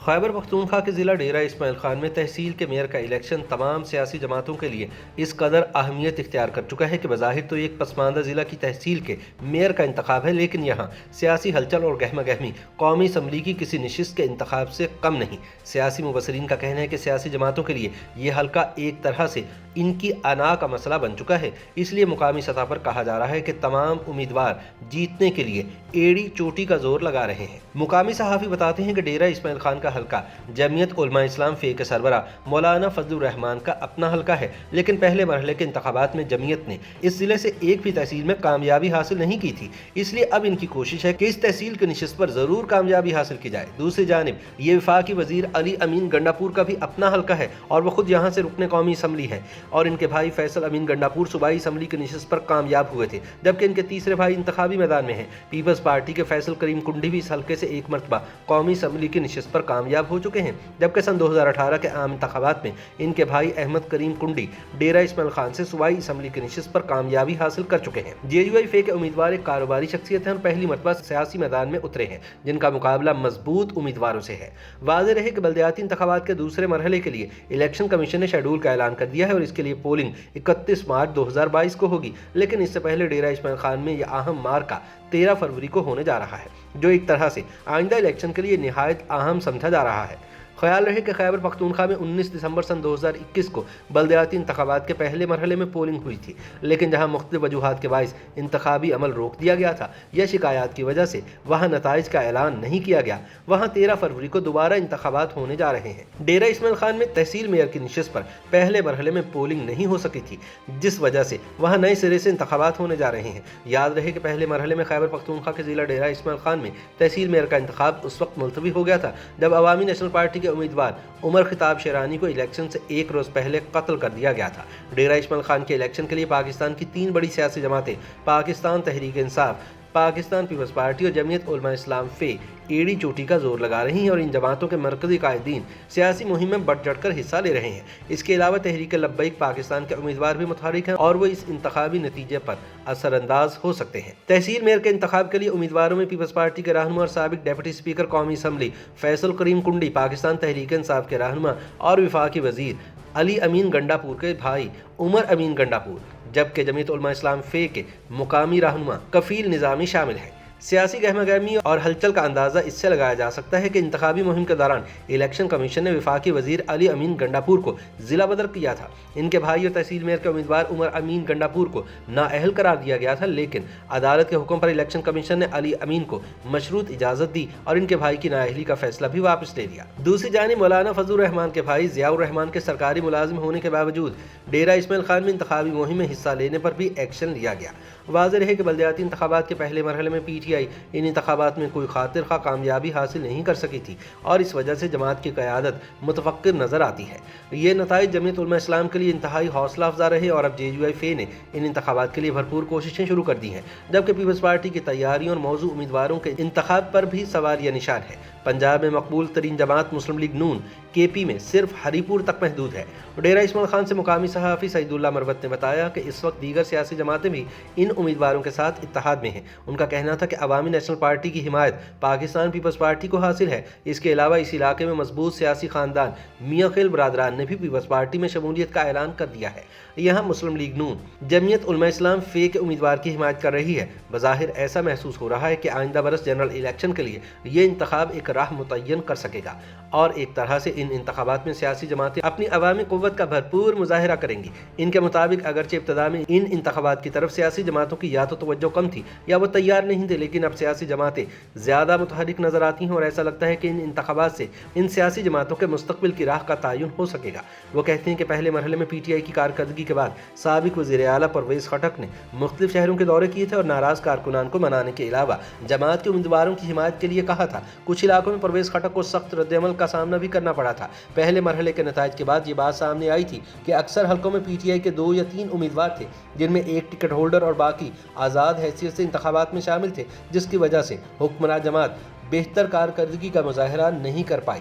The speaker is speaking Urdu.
خیبر پختونخوا کے ضلع ڈیرہ اسماعیل خان میں تحصیل کے میئر کا الیکشن تمام سیاسی جماعتوں کے لیے اس قدر اہمیت اختیار کر چکا ہے کہ بظاہر تو ایک پسماندہ ضلع کی تحصیل کے میئر کا انتخاب ہے، لیکن یہاں سیاسی ہلچل اور گہما گہمی قومی اسمبلی کی کسی نشست کے انتخاب سے کم نہیں۔ سیاسی مبصرین کا کہنا ہے کہ سیاسی جماعتوں کے لیے یہ حلقہ ایک طرح سے ان کی انا کا مسئلہ بن چکا ہے، اس لیے مقامی سطح پر کہا جا رہا ہے کہ تمام امیدوار جیتنے کے لیے ایڑی چوٹی کا زور لگا رہے ہیں۔ مقامی صحافی بتاتے ہیں کہ ڈیرہ اسماعیل خان کا حلقہ جمعیت علماء اسلام فے کے سربراہ مولانا فضل الرحمان کا اپنا حلقہ ہے، لیکن پہلے مرحلے کے انتخابات میں جمعیت نے اس ضلع سے ایک بھی تحصیل میں کامیابی حاصل نہیں کی تھی، اس لیے اب ان کی کوشش ہے کہ اس تحصیل کی نشست پر ضرور کامیابی حاصل کی جائے۔ دوسری جانب یہ وفاقی وزیر علی امین گنڈاپور کا بھی اپنا حلقہ ہے اور وہ خود یہاں سے رکن قومی اسمبلی ہے، اور ان کے بھائی فیصل امین گنڈاپور صوبائی اسمبلی کی نشست پر کامیاب ہوئے تھے، جبکہ ان کے تیسرے بھائی انتخابی میدان میں ہیں۔ پیپلز پارٹی کے فیصل کریم کنڈی بھی اس حلقے سے ایک مرتبہ قومی اسمبلی کی نشست پر کامیاب ہو چکے ہیں، جبکہ سن 2018 کے عام انتخابات میں ان کے بھائی احمد کریم کنڈی ڈیرہ اسماعیل خان سے صوبائی اسمبلی کی نشست پر کامیابی حاصل کر چکے ہیں۔ جے یو آئی فے کے امیدوار ایک کاروباری شخصیت ہیں اور پہلی مرتبہ سیاسی میدان میں اترے ہیں، جن کا مقابلہ مضبوط امیدواروں سے ہے۔ واضح رہے کہ بلدیاتی انتخابات کے دوسرے مرحلے کے لیے الیکشن کمیشن نے شیڈول کا اعلان کر دیا ہے اور اس کے لیے پولنگ 31 مارچ 2022 کو ہوگی، لیکن اس سے پہلے ڈیرہ اسماعیل خان میں یہ اہم مارکہ 13 فروری کو ہونے جا رہا ہے، جو ایک طرح سے آئندہ الیکشن کے لیے نہایت اہم سمجھا جا رہا ہے۔ خیال رہے کہ خیبر پختونخوا میں 19 دسمبر سن 2021 کو بلدیاتی انتخابات کے پہلے مرحلے میں پولنگ ہوئی تھی، لیکن جہاں مختلف وجوہات کے باعث انتخابی عمل روک دیا گیا تھا یا شکایات کی وجہ سے وہاں نتائج کا اعلان نہیں کیا گیا، وہاں 13 فروری کو دوبارہ انتخابات ہونے جا رہے ہیں۔ ڈیرہ اسماعیل خان میں تحصیل میئر کی نشست پر پہلے مرحلے میں پولنگ نہیں ہو سکی تھی، جس وجہ سے وہاں نئے سرے سے انتخابات ہونے جا رہے ہیں۔ یاد رہے کہ پہلے مرحلے میں خیبر پختونخوا کے ضلع ڈیرہ اسماعیل خان میں تحصیل میئر کا انتخاب اس وقت ملتوی ہو گیا تھا جب عوامی نیشنل پارٹی کے امیدوار عمر خطاب شیرانی کو الیکشن سے ایک روز پہلے قتل کر دیا گیا تھا۔ ڈیرہ اسماعیل خان کے الیکشن کے لیے پاکستان کی 3 بڑی سیاسی جماعتیں پاکستان تحریک انصاف، پاکستان پیپلز پارٹی اور جمعیت علماء اسلام فے ایڑی چوٹی کا زور لگا رہی ہیں اور ان جماعتوں کے مرکزی قائدین سیاسی مہم میں بڑھ چڑھ کر حصہ لے رہے ہیں۔ اس کے علاوہ تحریک لبیک پاکستان کے امیدوار بھی متحرک ہیں اور وہ اس انتخابی نتیجے پر اثر انداز ہو سکتے ہیں۔ تحصیل میئر کے انتخاب کے لیے امیدواروں میں پیپلز پارٹی کے رہنما اور سابق ڈپٹی اسپیکر قومی اسمبلی فیصل کریم کنڈی، پاکستان تحریک انصاف کے رہنما اور وفاقی وزیر علی امین گنڈاپور کے بھائی عمر امین گنڈاپور، جبکہ جمعیت علماء اسلام فے کے مقامی رہنما کفیل نظامی شامل ہیں۔ سیاسی گہما گہمی اور ہلچل کا اندازہ اس سے لگایا جا سکتا ہے کہ انتخابی مہم کے دوران الیکشن کمیشن نے وفاقی وزیر علی امین گنڈاپور کو ضلع بدر کیا تھا۔ ان کے بھائی اور تحصیل میئر کے امیدوار عمر امین گنڈاپور کو نااہل قرار دیا گیا تھا، لیکن عدالت کے حکم پر الیکشن کمیشن نے علی امین کو مشروط اجازت دی اور ان کے بھائی کی نااہلی کا فیصلہ بھی واپس لے لیا۔ دوسری جانب مولانا فضل الرحمان کے بھائی ضیاء الرحمان کے سرکاری ملازم ہونے کے باوجود ڈیرہ اسماعیل خان میں انتخابی مہم میں حصہ لینے پر بھی ایکشن لیا گیا۔ واضح رہے کہ بلدیاتی انتخابات کے پہلے مرحلے میں پی ٹی آئی ان انتخابات میں کوئی خاطر خواہ کامیابی حاصل نہیں کر سکی تھی اور اس وجہ سے جماعت کی قیادت متفکر نظر آتی ہے۔ یہ نتائج جمعیت علماء اسلام کے لیے انتہائی حوصلہ افزا رہے اور اب جے یو آئی فے نے ان انتخابات کے لیے بھرپور کوششیں شروع کر دی ہیں، جبکہ پیپلز پارٹی کی تیاریوں اور موضوع امیدواروں کے انتخاب پر بھی سوالیہ نشان ہے۔ پنجاب میں مقبول ترین جماعت مسلم لیگ نون کے پی میں صرف ہری پور تک محدود ہے۔ ڈیرہ اسماعیل خان سے مقامی صحافی سعید اللہ مروت نے بتایا کہ اس وقت دیگر سیاسی جماعتیں بھی ان امیدواروں کے ساتھ اتحاد میں ہیں۔ ان کا کہنا تھا کہ عوامی نیشنل پارٹی کی حمایت پاکستان پیپلز پارٹی کو حاصل ہے۔ اس کے علاوہ اس علاقے میں مضبوط سیاسی خاندان میاں خیل برادران نے بھی پیپلز پارٹی میں شمولیت کا اعلان کر دیا ہے۔ یہاں مسلم لیگ نون جمعیت علماء اسلام فے کے امیدوار کی حمایت کر رہی ہے۔ بظاہر ایسا محسوس ہو رہا ہے کہ آئندہ برس جنرل الیکشن کے لیے یہ انتخاب ایک راہ متعین کر سکے گا اور ایک طرح سے ان انتخابات میں سیاسی جماعتیں اپنی عوامی قوت کا بھرپور مظاہرہ کریں گی۔ ان کے مطابق اگرچہ ابتدا میں ان انتخابات کی طرف سیاسی جماعتوں کی یا تو توجہ کم تھی یا وہ تیار نہیں تھے، لیکن اب سیاسی جماعتیں زیادہ متحرک نظر آتی ہیں اور ایسا لگتا ہے کہ ان انتخابات سے ان سیاسی جماعتوں کے مستقبل کی راہ کا تعین ہو سکے گا۔ وہ کہتے ہیں کہ پہلے مرحلے میں پی ٹی آئی کی کارکردگی کے بعد سابق وزیر اعلیٰ پرویز خٹک نے مختلف شہروں کے دورے کیے تھے اور ناراض کارکنان کو منانے کے علاوہ جماعت کے امیدواروں کی حمایت کے لیے کہا تھا۔ کچھ علاقوں میں پرویز خٹک کو سخت رد عمل کا سامنا بھی کرنا پڑا تھا۔ پہلے مرحلے کے نتائج کے بعد یہ بات سامنے آئی تھی کہ اکثر حلقوں میں پی ٹی آئی کے 2 یا 3 امیدوار تھے، جن میں ایک ٹکٹ ہولڈر اور باقی آزاد حیثیت سے انتخابات میں شامل تھے، جس کی وجہ سے حکمراں جماعت بہتر کارکردگی کا مظاہرہ نہیں کر پائی۔